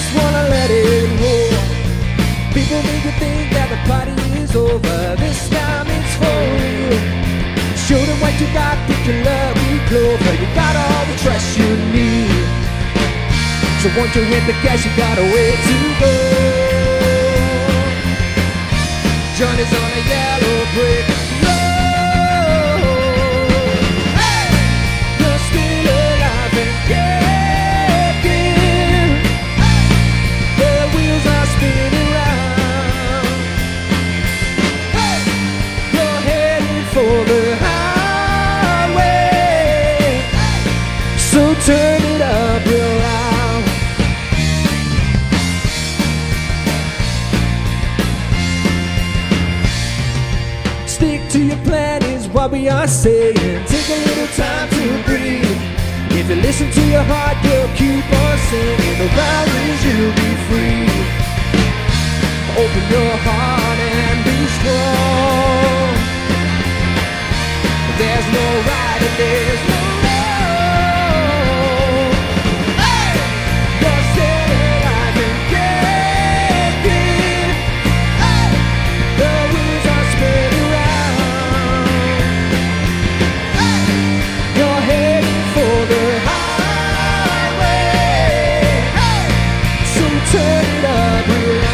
just wanna let it roll. People make you think that the party is over. This time it's for real. Show them what you got, pick your lucky clover. You got all the trust you need. So once you hit the gas, you got a way to go. Johnny's on a yellow brick road. Hey! You're still alive and kicking. Hey! The wheels are spinning round. Hey! You're heading for the highway. So turn it up real loud. Stick to your plan is what we are saying. Take a little time to breathe. If you listen to your heart, you'll keep on singing. The valleys, you'll be free. Open your heart and be strong. There's no right and there's no wrong. Hey! You're still alive and kicking. Hey! The wheels are spinning round. Hey! You're heading for the highway. Hey! So turn it up real loud.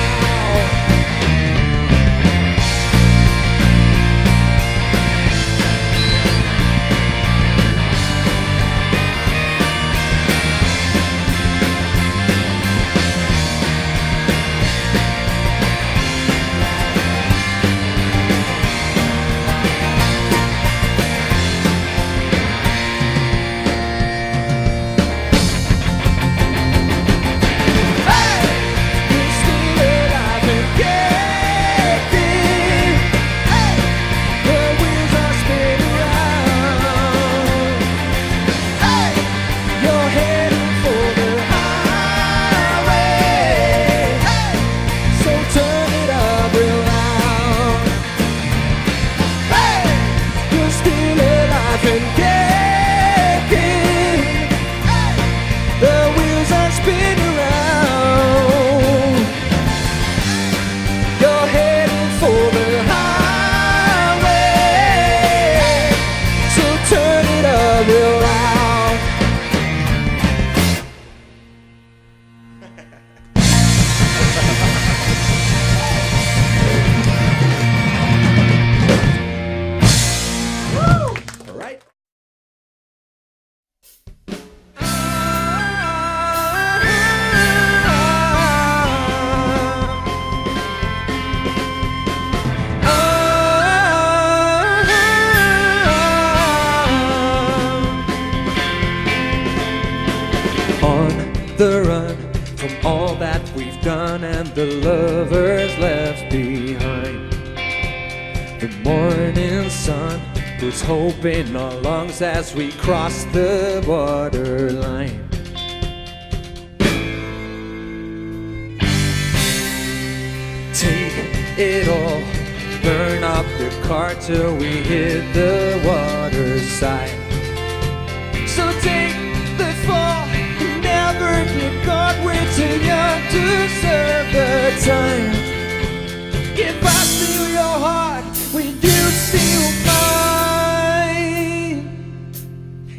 The run from all that we've done and the lovers left behind. The morning sun puts hope in our lungs as we cross the borderline. Take it all, burn up the car till we hit the waterside. So take the fall, never get caught, we're too young to serve the time. If I steal your heart, will you steal mine?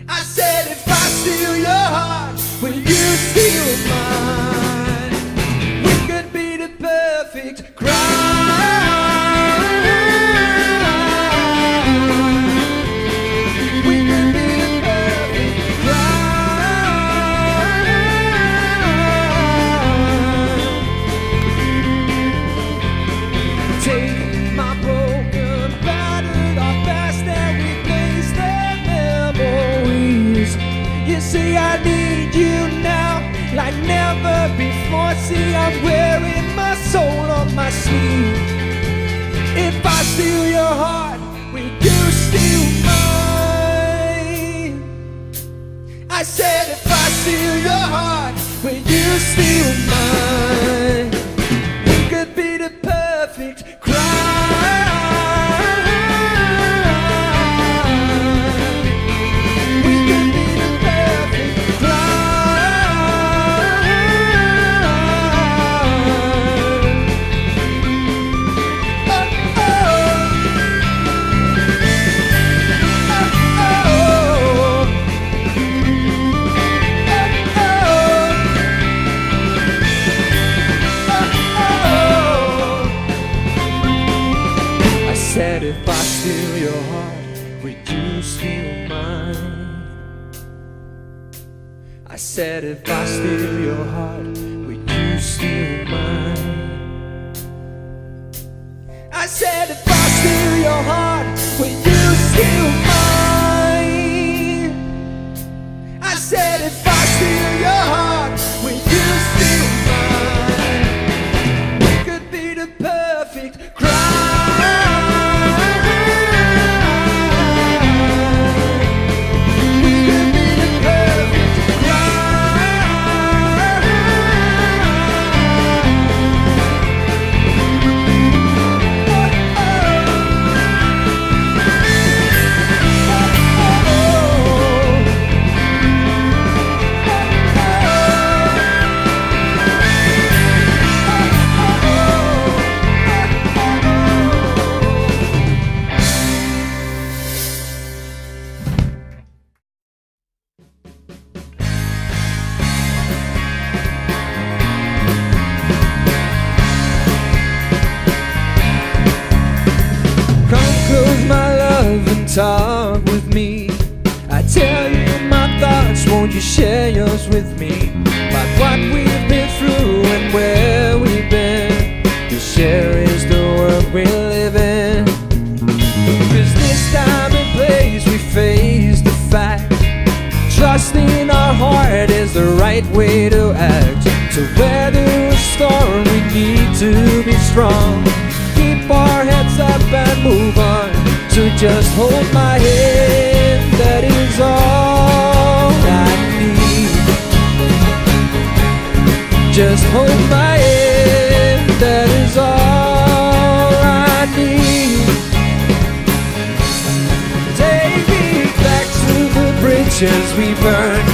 I said if I steal your heart, will you steal mine? We could be the perfect crime. We could be the perfect crime. Take my broken, battered, our past and replace their memories. You see, I need you now like never before. See, I'm wearing my soul on my sleeve. If I steal your heart, will you steal mine? I said if I steal your heart, will you steal mine? We could be the perfect crime. We could be the perfect crime. your heart, would you steal mine? I said if I steal your heart, would you steal mine? I said if I steal your heart, would you steal mine? I said if I steal your heart, would you steal mine? It could be the perfect crime. Talk with me. I tell you my thoughts, won't you share yours with me? About what we've been through and where we've been. To share is the world we live in. Cause this time and place we face the fact. Trusting our heart is the right way to act. To weather a storm we need to be strong. Keep our heads up and move on. So just hold my hand, that is all I need. Just hold my hand, that is all I need. Take me back to the bridges we burned.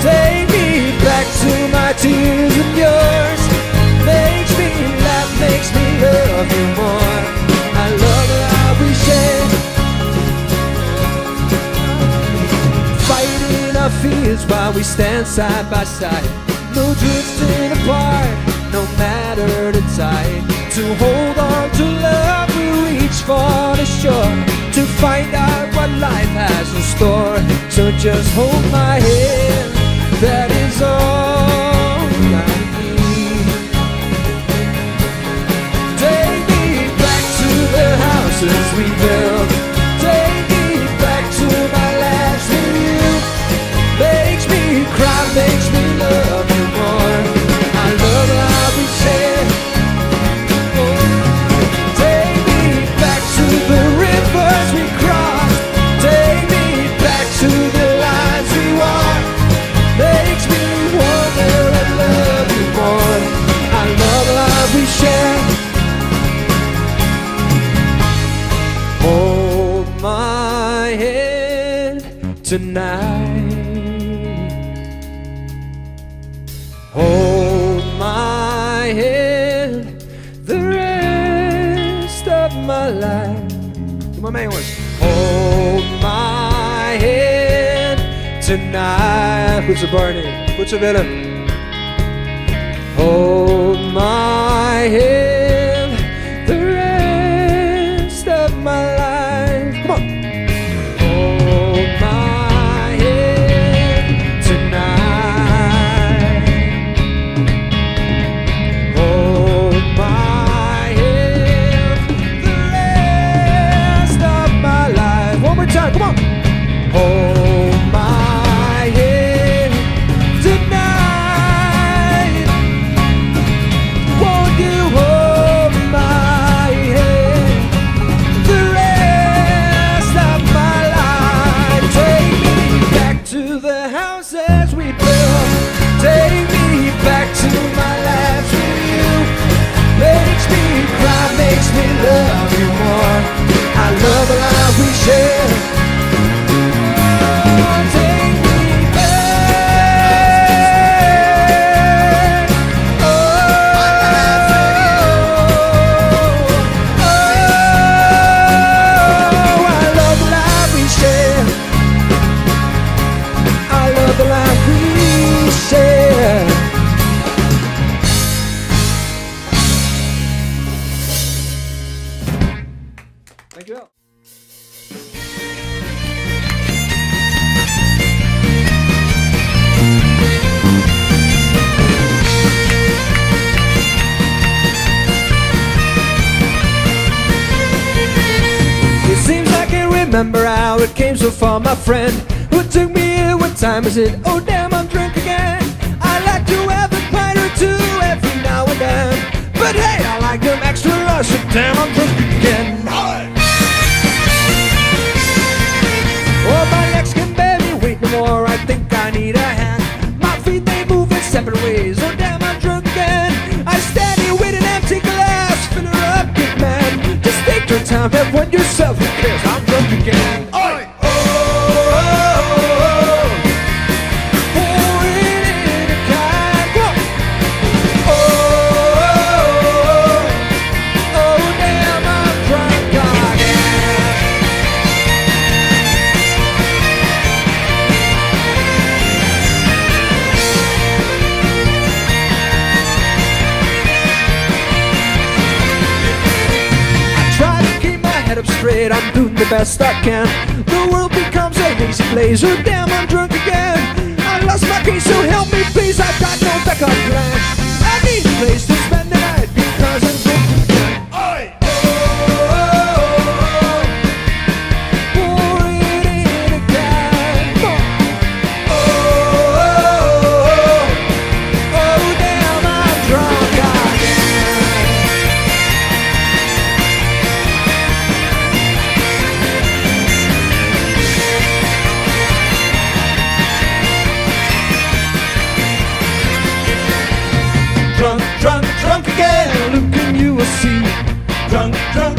Take me back to my tears and yours. Makes me laugh, makes me love you more. I love how we share. Fighting our fears while we stand side by side. No drifting apart, no matter the tide. To hold on to love, we reach for the shore. To find out what life has in store. So just hold my hand, that is all I need. Take me back to the houses we built. Take me back to my last with you. Makes me cry, makes me love you more. I love how we share. Take me back to the rivers we crossed. Take me back to the lines we walked. Makes me wonder and love you more. I love how we share. Hold my hand tonight. Hold my hand the rest of my life. My main ones. Hold my hand tonight. Who's a Barney? Who's a villain? Hold my hand the rest of my life. Come on. Hold my hand tonight. Hold my hand the rest of my life. One more time, come on. Hold my hand tonight. remember how it came so far, my friend. Who took me here? What time is it? Oh damn, I'm drunk again. I like to have a pint or two every now and then, but hey, I like them extra rush. So damn, I'm drunk again. Oh, my legs can barely wait no more. I think I need a hand. My feet, they move in separate ways. Oh damn, I'm drunk again. I stand here with an empty glass. Fill her up, good man. Just take your time, have one yourself. Who cares? I'm drunk again. Oi! Straight, I'm doing the best I can. The world becomes a hazy blaze. Oh damn, I'm drunk again. I lost my keys, so help me please. I've got no backup plan. I need a place to spend the night because I'm drunk again. Oi! Pour it in again. Oh damn, I'm drunk again. Drunk again, look and you will see. Drunk again,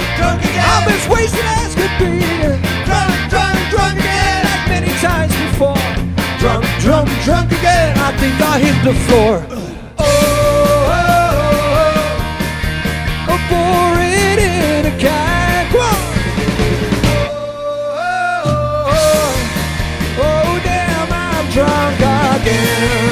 I'm as wasted as could be. Drunk again, like many times before. Drunk again, I think I hit the floor. Oh, pour it in a can. Oh, damn, I'm drunk again.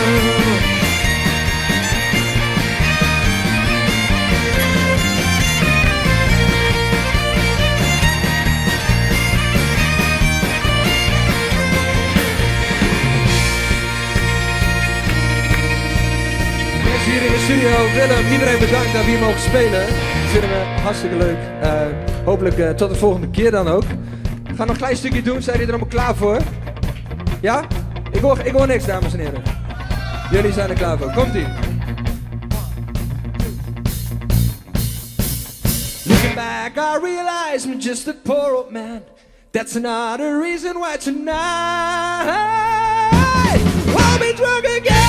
Hier in de studio, Willem, iedereen bedankt dat we hier mogen spelen. Dat vinden we hartstikke leuk. Hopelijk tot de volgende keer dan ook. We gaan nog een klein stukje doen, zijn jullie er allemaal klaar voor? Ja? Ik hoor niks, dames en heren. Jullie zijn er klaar voor, komt-ie. Looking back, I realize I'm just a poor old man. That's another reason why tonight I'll be drunk again.